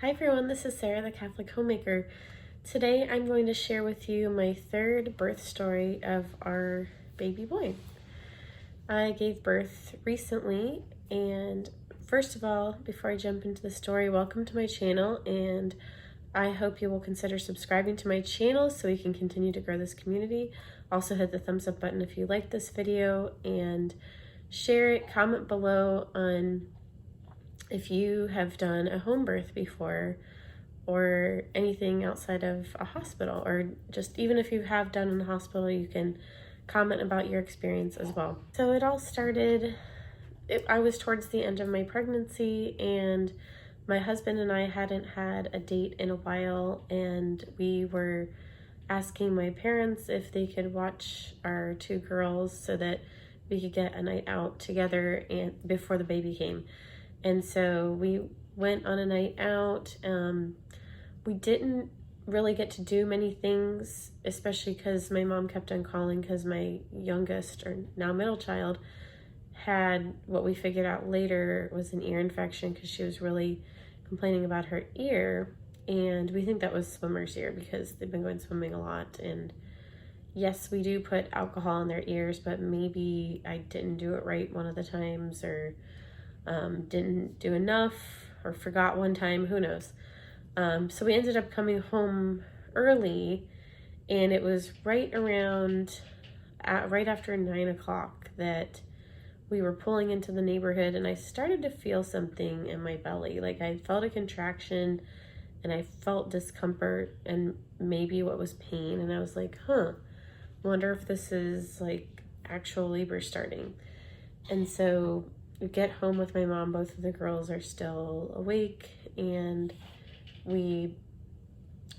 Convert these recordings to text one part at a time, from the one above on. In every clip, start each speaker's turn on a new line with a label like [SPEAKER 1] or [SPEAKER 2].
[SPEAKER 1] Hi everyone, this is Sarah, the Catholic Homemaker. Today I'm going to share with you my third birth story of our baby boy. I gave birth recently, and first of all, before I jump into the story, welcome to my channel, and I hope you will consider subscribing to my channel so we can continue to grow this community. Also hit the thumbs up button if you like this video, and share it, comment below on if you have done a home birth before or anything outside of a hospital, or just even if you have done in a hospital, you can comment about your experience as well. So it all started, I was towards the end of my pregnancy, and my husband and I hadn't had a date in a while, and we were asking my parents if they could watch our two girls so that we could get a night out together and before the baby came. And so we went on a night out. We didn't really get to do many things, especially because my mom kept on calling because my youngest, or now middle child, had what we figured out later was an ear infection because she was really complaining about her ear. And we think that was swimmer's ear because they've been going swimming a lot. And yes, we do put alcohol in their ears, but maybe I didn't do it right one of the times, or didn't do enough, or forgot one time, who knows. So we ended up coming home early, and it was right after 9 o'clock that we were pulling into the neighborhood, and I started to feel something in my belly. Like I felt a contraction and I felt discomfort and maybe what was pain. And I was like, wonder if this is like actual labor starting. And so we get home with my mom, both of the girls are still awake, and we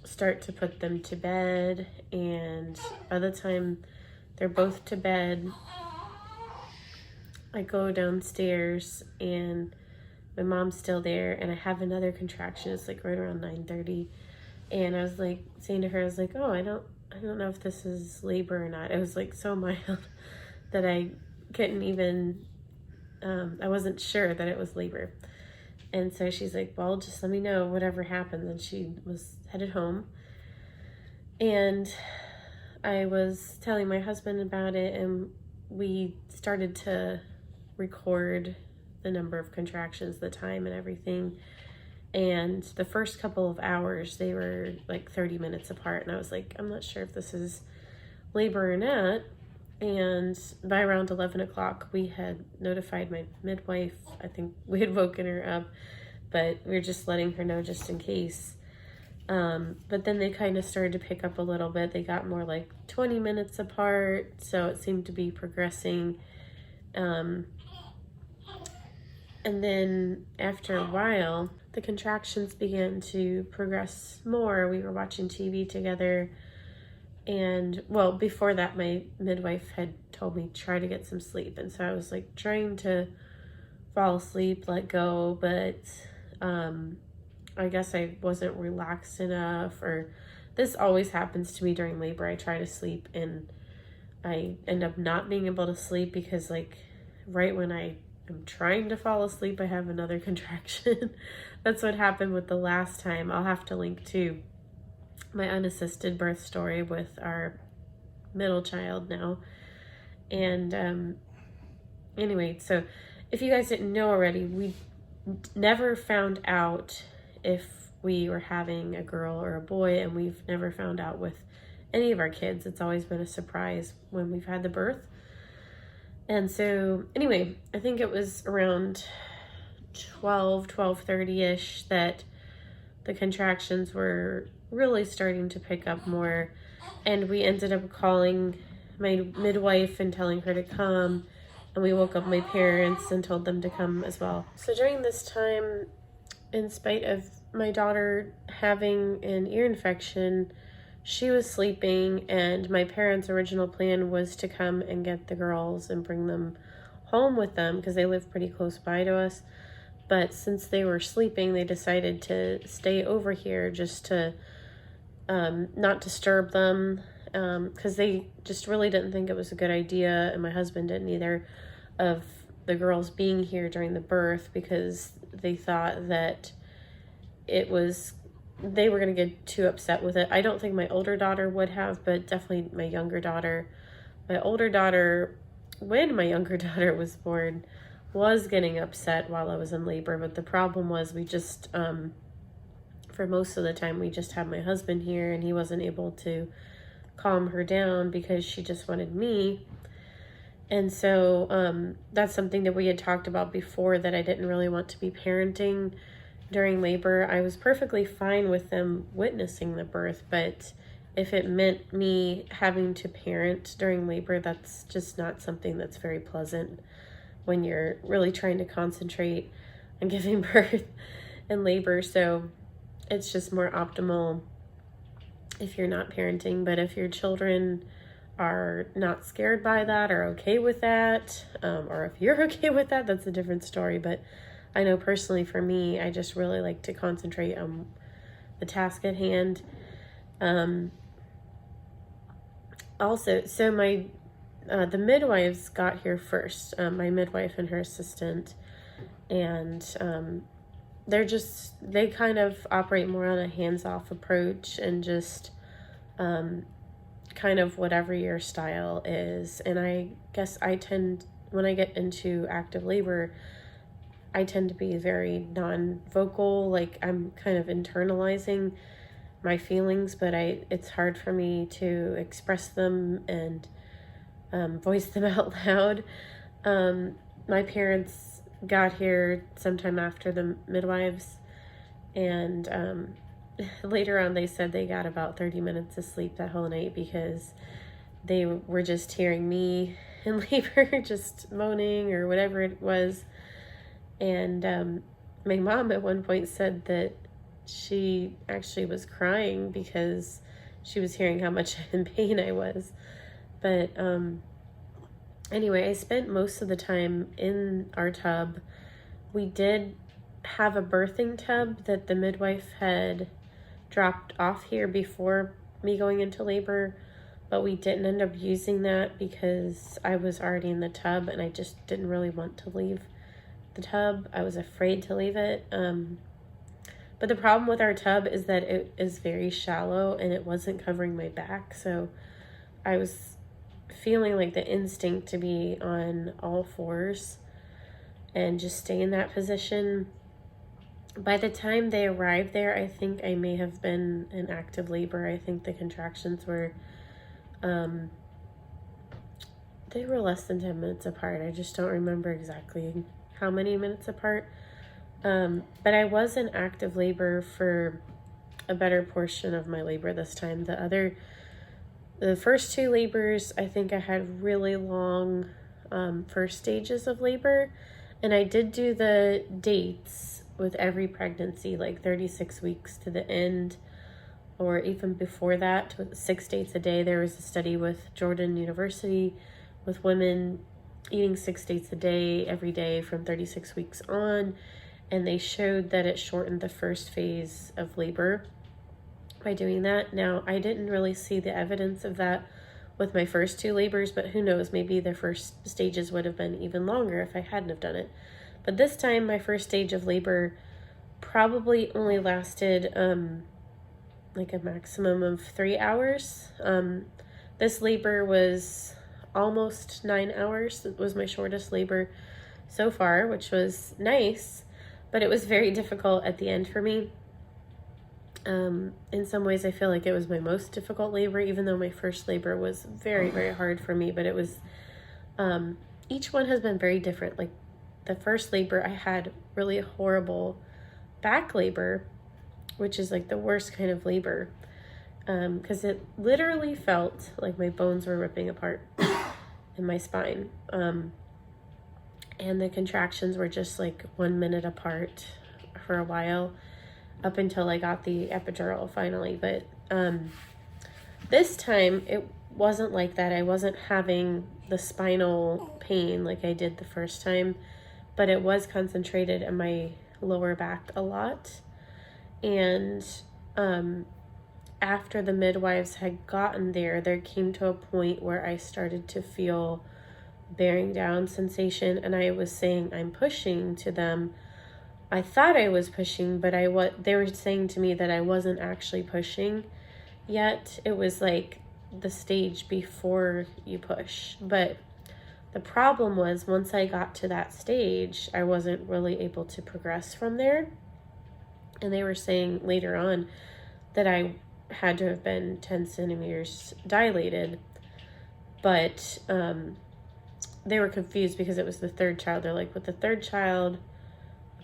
[SPEAKER 1] start to put them to bed. And by the time they're both to bed, I go downstairs and my mom's still there, and I have another contraction. It's like right around 9:30, and I was like saying to her, I was like, oh, I don't know if this is labor or not. It was like so mild that I couldn't even I wasn't sure that it was labor. And so she's like, well, just let me know whatever happens. And she was headed home. And I was telling my husband about it, and we started to record the number of contractions, the time and everything. And the first couple of hours, they were like 30 minutes apart. And I was like, I'm not sure if this is labor or not. And by around 11 o'clock, we had notified my midwife. I think we had woken her up, but we were just letting her know just in case. But then they kind of started to pick up a little bit. They got more like 20 minutes apart, so it seemed to be progressing. And then after a while, the contractions began to progress more. We were watching TV together. And well, before that, my midwife had told me try to get some sleep. And so I was like trying to fall asleep, let go, but I guess I wasn't relaxed enough, or this always happens to me during labor. I try to sleep and I end up not being able to sleep because like right when I am trying to fall asleep, I have another contraction. That's what happened with the last time. I'll have to link to my unassisted birth story with our middle child now. And anyway, so if you guys didn't know already, we never found out if we were having a girl or a boy, and we've never found out with any of our kids. It's always been a surprise when we've had the birth. And so anyway, I think it was around 12:30-ish that the contractions were really starting to pick up more, and we ended up calling my midwife and telling her to come, and we woke up my parents and told them to come as well. So during this time, in spite of my daughter having an ear infection, she was sleeping, and my parents' original plan was to come and get the girls and bring them home with them because they live pretty close by to us. But since they were sleeping, they decided to stay over here just to not disturb them, because they just really didn't think it was a good idea, and my husband didn't either, of the girls being here during the birth, because they thought that they were going to get too upset with it. I don't think my older daughter would have, but definitely my younger daughter. My older daughter, when my younger daughter was born, was getting upset while I was in labor, but the problem was we just, for most of the time, we just had my husband here, and he wasn't able to calm her down because she just wanted me. And so that's something that we had talked about before, that I didn't really want to be parenting during labor. I was perfectly fine with them witnessing the birth, but if it meant me having to parent during labor, that's just not something that's very pleasant when you're really trying to concentrate on giving birth in labor. So it's just more optimal if you're not parenting. But if your children are not scared by that or okay with that, or if you're okay with that, that's a different story. But I know personally for me, I just really like to concentrate on the task at hand. Also, so the midwives got here first, my midwife and her assistant, and they kind of operate more on a hands-off approach and just kind of whatever your style is. And I guess when I get into active labor, I tend to be very non-vocal, like I'm kind of internalizing my feelings, but it's hard for me to express them and voice them out loud. My parents got here sometime after the midwives, and later on they said they got about 30 minutes of sleep that whole night because they were just hearing me in labor just moaning or whatever it was. And my mom at one point said that she actually was crying because she was hearing how much in pain I was. But anyway, I spent most of the time in our tub. We did have a birthing tub that the midwife had dropped off here before me going into labor, but we didn't end up using that because I was already in the tub and I just didn't really want to leave the tub. I was afraid to leave it. But the problem with our tub is that it is very shallow and it wasn't covering my back. So I was feeling like the instinct to be on all fours and just stay in that position. By the time they arrived there, I think I may have been in active labor. I think the contractions were, they were less than 10 minutes apart. I just don't remember exactly how many minutes apart. But I was in active labor for a better portion of my labor this time. The first two labors, I think I had really long first stages of labor. And I did do the dates with every pregnancy, like 36 weeks to the end, or even before that, with 6 dates a day. There was a study with Jordan University with women eating 6 dates a day every day from 36 weeks on. And they showed that it shortened the first phase of labor by doing that. Now, I didn't really see the evidence of that with my first two labors, but who knows, maybe the first stages would have been even longer if I hadn't have done it. But this time, my first stage of labor probably only lasted like a maximum of 3 hours. This labor was almost 9 hours. It was my shortest labor so far, which was nice. But it was very difficult at the end for me. In some ways, I feel like it was my most difficult labor, even though my first labor was very, very hard for me. But it was, each one has been very different. Like the first labor, I had really horrible back labor, which is like the worst kind of labor, because it literally felt like my bones were ripping apart in my spine. And the contractions were just like 1 minute apart for a while up until I got the epidural finally. But this time it wasn't like that. I wasn't having the spinal pain like I did the first time, but it was concentrated in my lower back a lot. And after the midwives had gotten there came to a point where I started to feel bearing down sensation, and I was saying I'm pushing to them. I thought I was pushing, but they were saying to me that I wasn't actually pushing yet. It was like the stage before you push. But the problem was, once I got to that stage, I wasn't really able to progress from there. And they were saying later on that I had to have been 10 centimeters dilated. But they were confused because it was the third child. They're like, with the third child,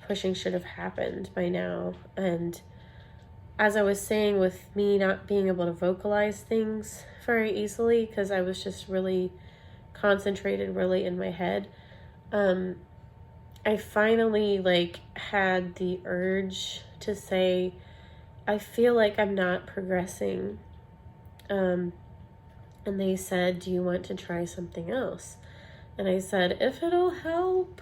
[SPEAKER 1] pushing should have happened by now. And as I was saying, with me not being able to vocalize things very easily because I was just really concentrated really in my head, I finally like had the urge to say, I feel like I'm not progressing. And they said, do you want to try something else? And I said, if it'll help.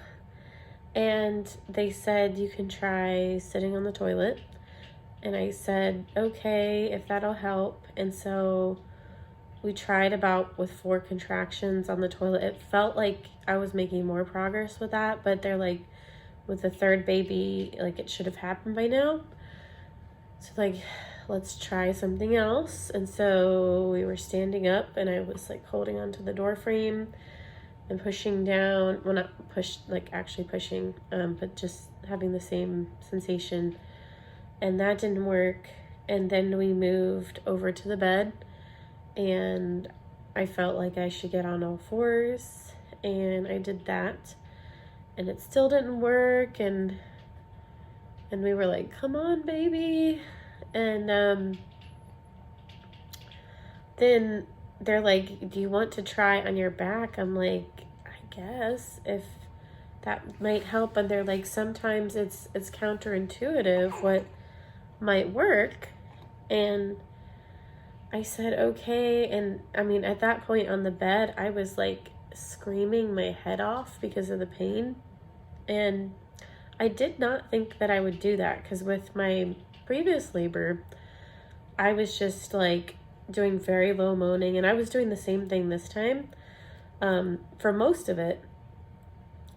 [SPEAKER 1] And they said, you can try sitting on the toilet. And I said, okay, if that'll help. And so we tried about with 4 contractions on the toilet. It felt like I was making more progress with that, but they're like, with the third baby, like it should have happened by now. So like, let's try something else. And so we were standing up and I was like holding onto the door frame and pushing down. Well, not like actually pushing, but just having the same sensation. And that didn't work. And then we moved over to the bed and I felt like I should get on all fours, and I did that, and it still didn't work. And we were like, come on, baby. And then they're like, do you want to try on your back? I'm like, I guess, if that might help. And they're like, sometimes it's counterintuitive what might work. And I said, okay. And I mean, at that point on the bed, I was like screaming my head off because of the pain. And I did not think that I would do that, because with my previous labor, I was just like doing very low moaning, and I was doing the same thing this time for most of it.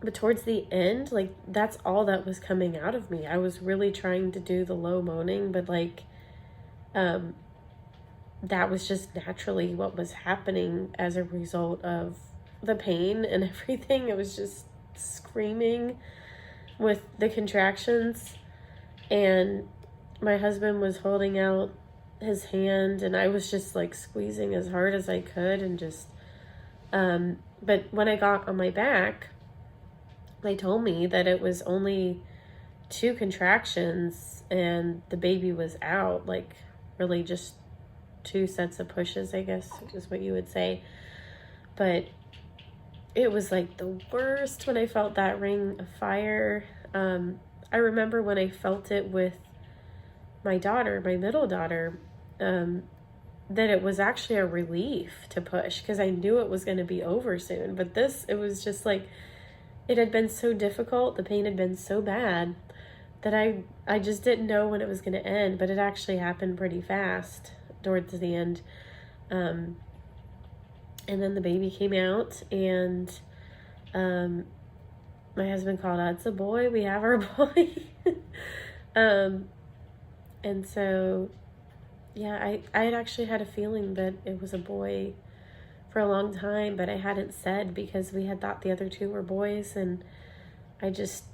[SPEAKER 1] But towards the end, like that's all that was coming out of me. I was really trying to do the low moaning, but like that was just naturally what was happening as a result of the pain and everything. It was just screaming with the contractions, and my husband was holding out his hand, and I was just like squeezing as hard as I could, and just but when I got on my back, they told me that it was only 2 contractions and the baby was out, like really just 2 sets of pushes, I guess is what you would say. But it was like the worst when I felt that ring of fire. I remember when I felt it with my daughter, my middle daughter, that it was actually a relief to push, because I knew it was going to be over soon. But this, it was just like, it had been so difficult. The pain had been so bad that I just didn't know when it was going to end. But it actually happened pretty fast towards the end. And then the baby came out, and my husband called out, it's a boy, we have our boy. And so, yeah, I had actually had a feeling that it was a boy for a long time, but I hadn't said because we had thought the other 2 were boys, and I just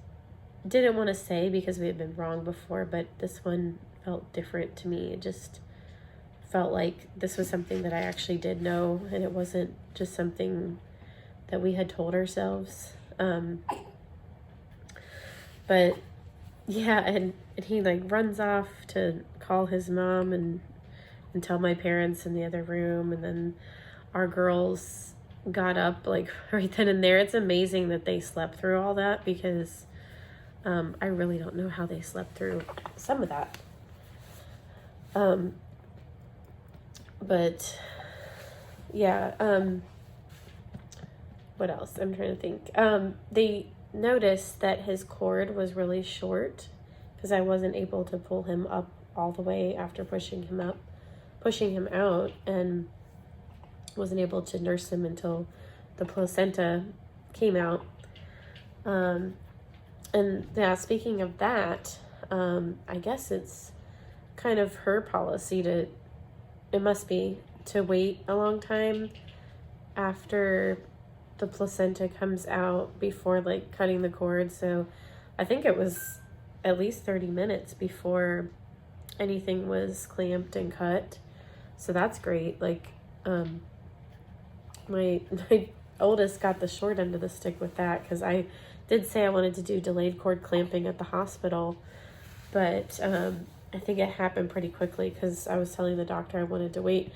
[SPEAKER 1] didn't want to say because we had been wrong before, but this one felt different to me. It just felt like this was something that I actually did know, and it wasn't just something that we had told ourselves. But yeah, and he like runs off to call his mom and tell my parents in the other room, and then our girls got up like right then and there. It's amazing that they slept through all that, because I really don't know how they slept through some of that. But yeah, what else? I'm trying to think. They noticed that his cord was really short because I wasn't able to pull him up all the way after pushing him out, and wasn't able to nurse him until the placenta came out. And And yeah, speaking of that, I guess it's kind of her policy it must be, to wait a long time after the placenta comes out before like cutting the cord. So I think it was at least 30 minutes before anything was clamped and cut. So that's great. Like, my oldest got the short end of the stick with that, because I did say I wanted to do delayed cord clamping at the hospital, but I think it happened pretty quickly, because I was telling the doctor I wanted to wait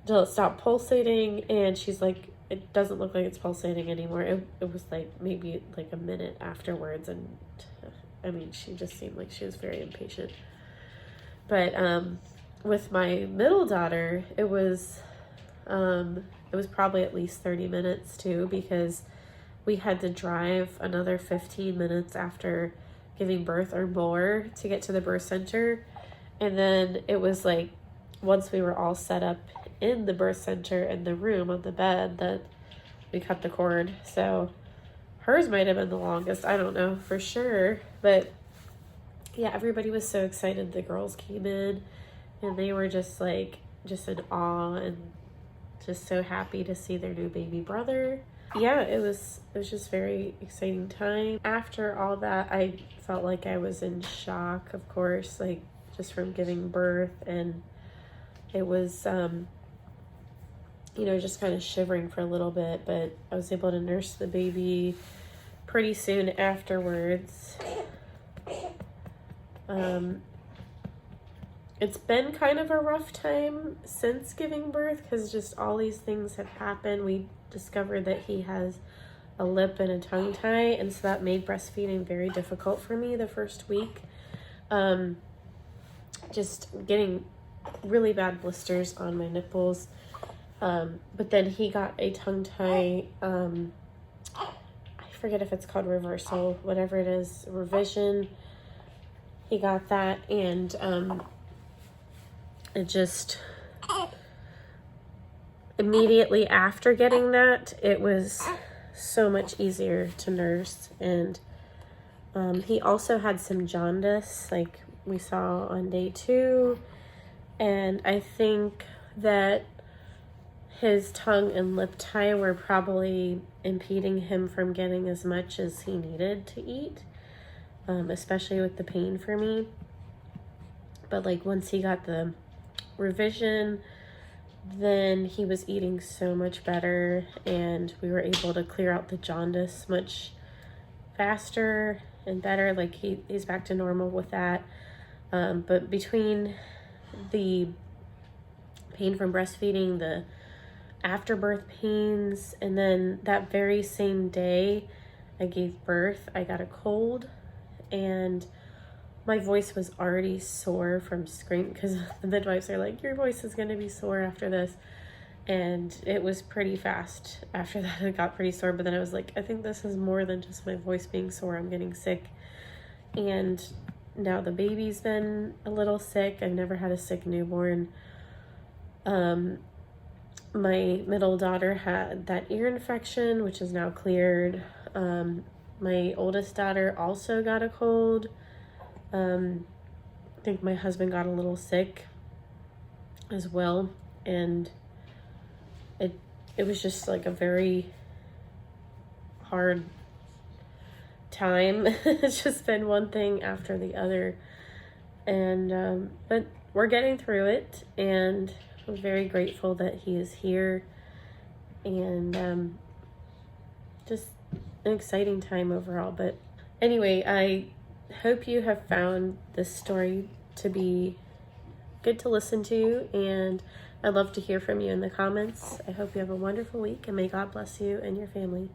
[SPEAKER 1] until it stopped pulsating, and she's like, it doesn't look like it's pulsating anymore. It was like maybe like a minute afterwards, and I mean, she just seemed like she was very impatient. But with my middle daughter, it was probably at least 30 minutes too, because we had to drive another 15 minutes after giving birth or more to get to the birth center. And then it was like, once we were all set up in the birth center in the room on the bed, that we cut the cord. So hers might have been the longest. I don't know for sure. But yeah, everybody was so excited. The girls came in and they were just in awe and just so happy to see their new baby brother. Yeah, it was just very exciting time. After all that, I felt like I was in shock, of course, like just from giving birth, and it was just kind of shivering for a little bit, but I was able to nurse the baby pretty soon afterwards. It's been kind of a rough time since giving birth, because just all these things have happened. We discovered that he has a lip and a tongue tie, and so that made breastfeeding very difficult for me the first week. Just getting really bad blisters on my nipples. But then he got a tongue tie, I forget if it's called reversal, whatever it is, revision. He got that, and it just, immediately after getting that, it was so much easier to nurse. And he also had some jaundice, like we saw on day 2, and I think that his tongue and lip tie were probably impeding him from getting as much as he needed to eat, especially with the pain for me. But like once he got the revision, then he was eating so much better, and we were able to clear out the jaundice much faster and better. Like he's back to normal with that. But between the pain from breastfeeding, the afterbirth pains, and then that very same day I gave birth, I got a cold, and my voice was already sore from screaming, because the midwives are like, your voice is going to be sore after this. And it was pretty fast after that. It got pretty sore, but then I was like, I think this is more than just my voice being sore. I'm getting sick. And now the baby's been a little sick. I've never had a sick newborn. My middle daughter had that ear infection, which is now cleared. My oldest daughter also got a cold. I think my husband got a little sick as well, and it was just like a very hard time. It's just been one thing after the other, and but we're getting through it, and I'm very grateful that he is here, and just an exciting time overall. But anyway, I hope you have found this story to be good to listen to, and I'd love to hear from you in the comments. I hope you have a wonderful week, and may God bless you and your family.